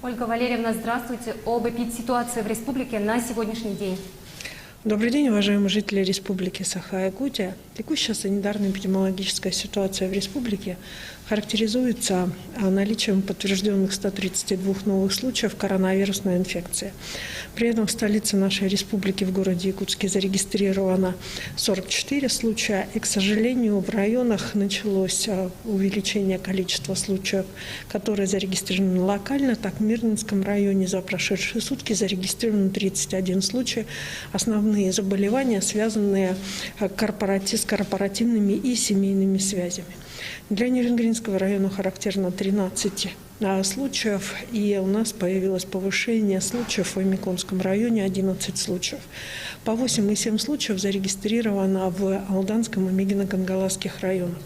Ольга Валерьевна, здравствуйте. Об эпидситуации в республике на сегодняшний день. Добрый день, уважаемые жители Республики Саха-Якутия. Текущая санитарно-эпидемиологическая ситуация в республике характеризуется наличием подтвержденных 132 новых случаев коронавирусной инфекции. При этом в столице нашей республики, в городе Якутске, зарегистрировано 44 случая. И, к сожалению, в районах началось увеличение количества случаев, которые зарегистрированы локально. Так, в Мирнинском районе за прошедшие сутки зарегистрировано 31 случай. Основные заболевания, связанные с корпоративными и семейными связями. Для Нерюнгринского района характерно 13 случаев, и у нас появилось повышение случаев в Эмиконском районе 11 случаев. По 8 и 7 случаев зарегистрировано в Алданском и Мегино-Кангаласских районах.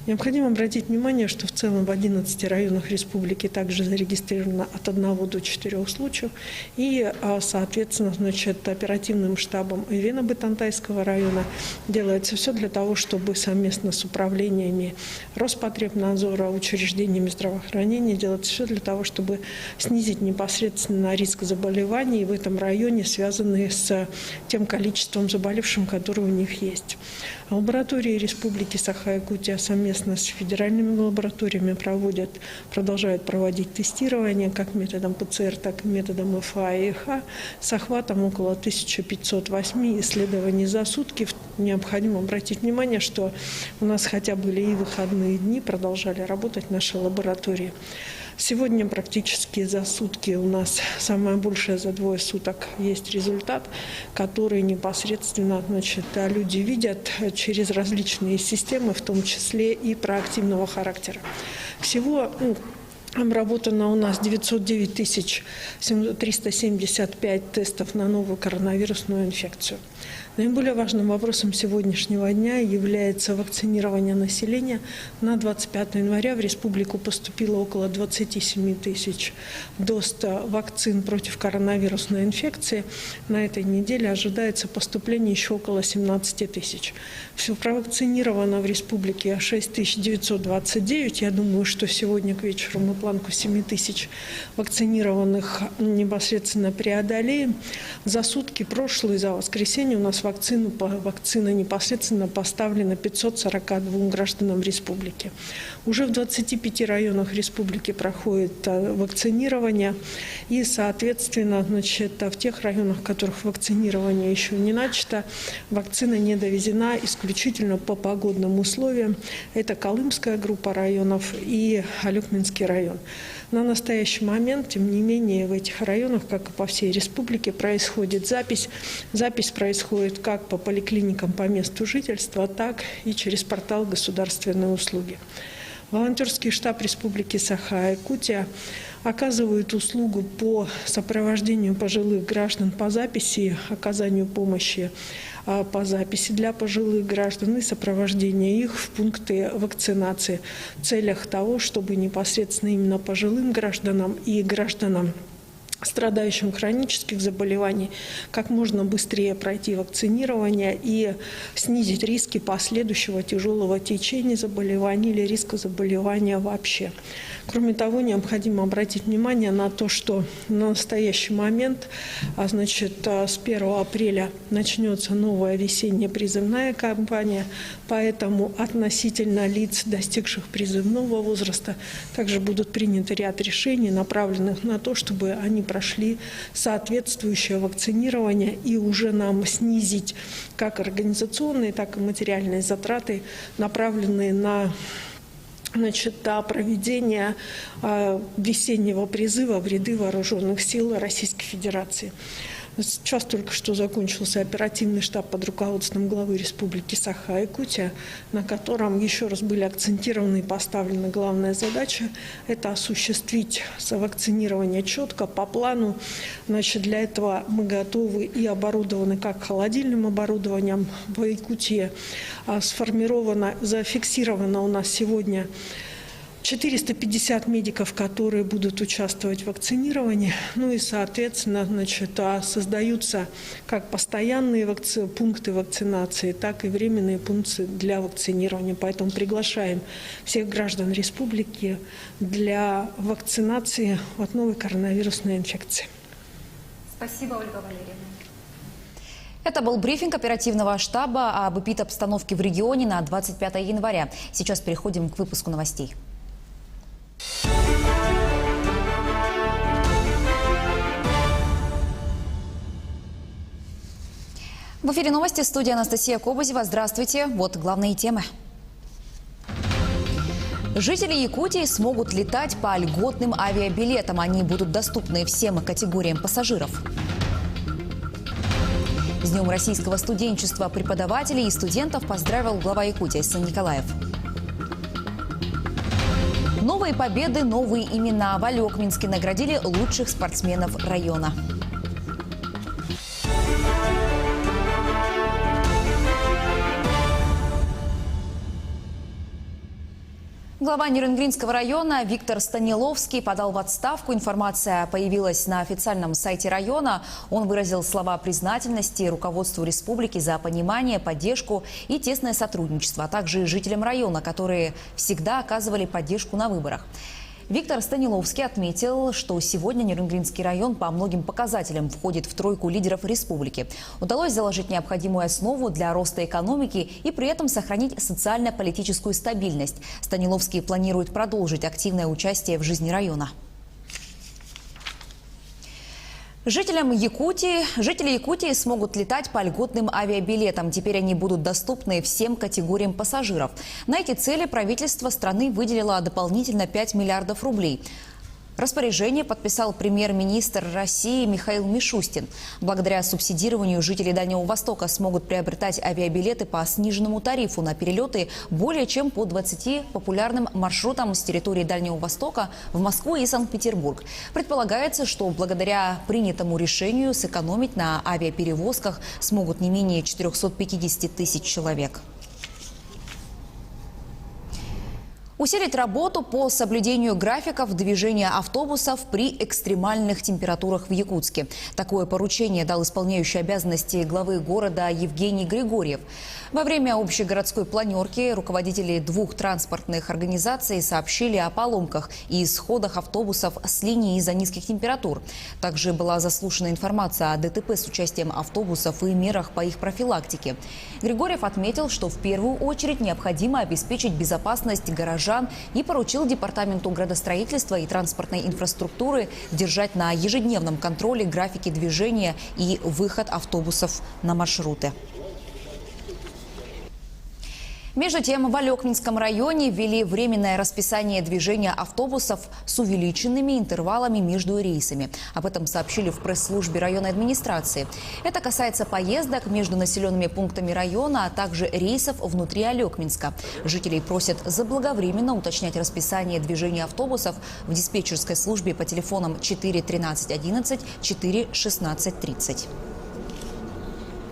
Необходимо обратить внимание, что в целом в 11 районах республики также зарегистрировано от 1 до 4 случаев. И, соответственно, оперативным штабом Ивено-Бытантайского района делается все для того, чтобы совместно с управлениями Роспотребнадзора, учреждениями здравоохранения делать все для того, чтобы снизить непосредственно риск заболеваний в этом районе, связанные с тем количеством заболевших, которые у них есть. Лаборатории Республики Саха-Якутия совместно с федеральными лабораториями продолжают проводить тестирование как методом ПЦР, так и методом ИФА и ИХ с охватом около 1508 исследований за сутки. Необходимо обратить внимание, что у нас хотя были и выходные дни, продолжали работать наши лаборатории. Сегодня практически за сутки у нас самое большее за 2 суток есть результат, который непосредственно люди видят через различные системы, в том числе и проактивного характера. Всего обработано у нас 909 375 тестов на новую коронавирусную инфекцию. Наиболее важным вопросом сегодняшнего дня является вакцинирование населения. На 25 января в республику поступило около 27 тысяч доз вакцин против коронавирусной инфекции. На этой неделе ожидается поступление еще около 17 тысяч. Все провакцинировано в республике 6929. Я думаю, что сегодня к вечеру мы планку 7 тысяч вакцинированных непосредственно преодолеем. За сутки прошлые, за воскресенье, у нас вакцина непосредственно поставлена 542 гражданам республики. Уже в 25 районах республики проходит вакцинирование. И, соответственно, в тех районах, в которых вакцинирование еще не начато, вакцина не довезена исключительно по погодным условиям. Это Колымская группа районов и Алюкминский район. На настоящий момент, тем не менее, в этих районах, как и по всей республике, происходит запись. Запись происходит как по поликлиникам по месту жительства, так и через портал «Государственные услуги». Волонтерский штаб Республики Саха-Якутия оказывает услугу по сопровождению пожилых граждан по записи, оказанию помощи по записи для пожилых граждан и сопровождения их в пункты вакцинации в целях того, чтобы непосредственно именно пожилым гражданам и гражданам, страдающим хронических заболеваний, как можно быстрее пройти вакцинирование и снизить риски последующего тяжелого течения заболевания или риска заболевания вообще. Кроме того, необходимо обратить внимание на то, что на настоящий момент, с 1 апреля начнется новая весенняя призывная кампания, поэтому относительно лиц, достигших призывного возраста, также будут приняты ряд решений, направленных на то, чтобы они прошли соответствующее вакцинирование и уже нам снизить как организационные, так и материальные затраты, направленные на проведение весеннего призыва в ряды вооруженных сил Российской Федерации. Сейчас только что закончился оперативный штаб под руководством главы Республики Саха-Якутия, на котором еще раз были акцентированы и поставлены главная задача – это осуществить вакцинирование четко, по плану. Для этого мы готовы и оборудованы как холодильным оборудованием. В Якутии зафиксировано у нас сегодня 450 медиков, которые будут участвовать в вакцинировании. Ну и, соответственно, создаются как постоянные пункты вакцинации, так и временные пункты для вакцинирования. Поэтому приглашаем всех граждан республики для вакцинации от новой коронавирусной инфекции. Спасибо, Ольга Валерьевна. Это был брифинг оперативного штаба об эпидобстановке в регионе на 25 января. Сейчас переходим к выпуску новостей. В эфире новости, студия Анастасия Кобызева. Здравствуйте. Вот главные темы. Жители Якутии смогут летать по льготным авиабилетам. Они будут доступны всем категориям пассажиров. С Днем российского студенчества преподавателей и студентов поздравил глава Якутии Сан Николаев. Новые победы, новые имена. В Алекминске наградили лучших спортсменов района. Глава Нерюнгринского района Виктор Станиловский подал в отставку. Информация появилась на официальном сайте района. Он выразил слова признательности руководству республики за понимание, поддержку и тесное сотрудничество, а также жителям района, которые всегда оказывали поддержку на выборах. Виктор Станиловский отметил, что сегодня Нерюнгринский район по многим показателям входит в тройку лидеров республики. Удалось заложить необходимую основу для роста экономики и при этом сохранить социально-политическую стабильность. Станиловский планирует продолжить активное участие в жизни района. Жители Якутии смогут летать по льготным авиабилетам. Теперь они будут доступны всем категориям пассажиров. На эти цели правительство страны выделило дополнительно 5 миллиардов рублей. Распоряжение подписал премьер-министр России Михаил Мишустин. Благодаря субсидированию жители Дальнего Востока смогут приобретать авиабилеты по сниженному тарифу на перелеты более чем по 20 популярным маршрутам с территории Дальнего Востока в Москву и Санкт-Петербург. Предполагается, что благодаря принятому решению сэкономить на авиаперевозках смогут не менее 450 тысяч человек. Усилить работу по соблюдению графиков движения автобусов при экстремальных температурах в Якутске. Такое поручение дал исполняющий обязанности главы города Евгений Григорьев. Во время общегородской планерки руководители двух транспортных организаций сообщили о поломках и исходах автобусов с линии из-за низких температур. Также была заслушана информация о ДТП с участием автобусов и мерах по их профилактике. Григорьев отметил, что в первую очередь необходимо обеспечить безопасность горожан и поручил Департаменту градостроительства и транспортной инфраструктуры держать на ежедневном контроле графики движения и выход автобусов на маршруты. Между тем, в Алекминском районе ввели временное расписание движения автобусов с увеличенными интервалами между рейсами. Об этом сообщили в пресс-службе районной администрации. Это касается поездок между населенными пунктами района, а также рейсов внутри Алекминска. Жителей просят заблаговременно уточнять расписание движения автобусов в диспетчерской службе по телефонам 4 13 11, 4 16 30.